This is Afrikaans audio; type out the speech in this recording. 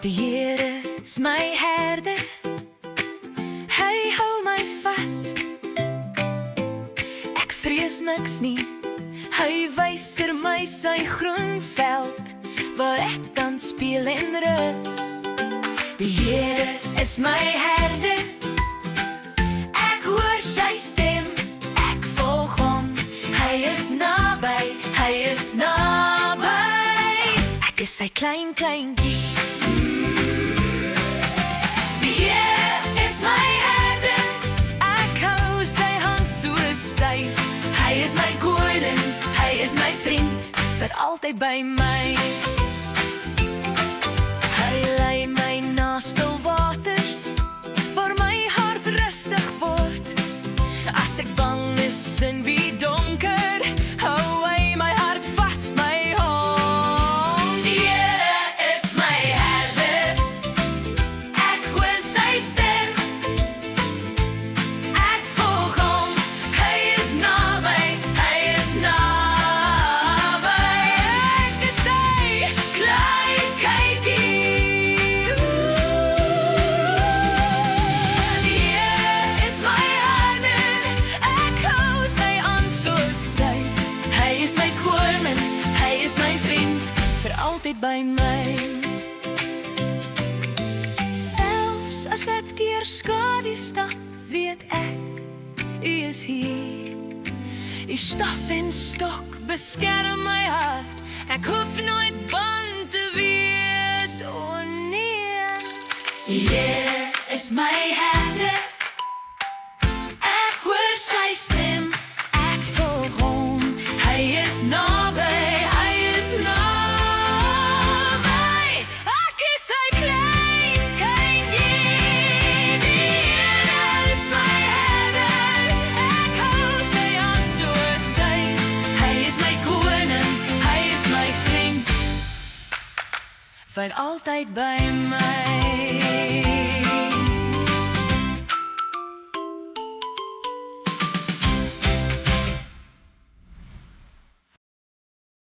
Die Here is my herder, hy hou my vas. Ek vrees niks nie, hy wys vir my sy groen veld, waar ek kan speel en rus. Die Here is my herder, ek hoor sy stem, ek volg hom, hy is naby, hy is naby. Ek is sy klein kleintjie. Die Here is my herder, ek hou sy hand so styf. Hy is my koning, hy is my vriend, vir altyd by my. Hy lei my na stil waters, waar my hart rustig word. As ek bang is in wie donker, hou hy my hart vas, my hond. Die Here is my herder, ek hoor sy stem, ek volg hom, hy is naby, hy is naby. Ek is sy klein kindjie. Die Here is my herder, ek hou sy aan so styf. Hy is my koning, hy is my vriend, vir altyd by my. Selfs as ek deur skadu stap, weet ek, U is hier. U staf en stok beskerm my hart, ek hoef nooit bang te wees, o nee. Die Here is my herder, ek hoor sy stem, ek volg hom, hy is naby, hy is naby. Ek is sy klein kindjie. Die Here is my herder, ek hou sy hand so styf. Hy is my koning, hy is my vriend, vir altyd by my.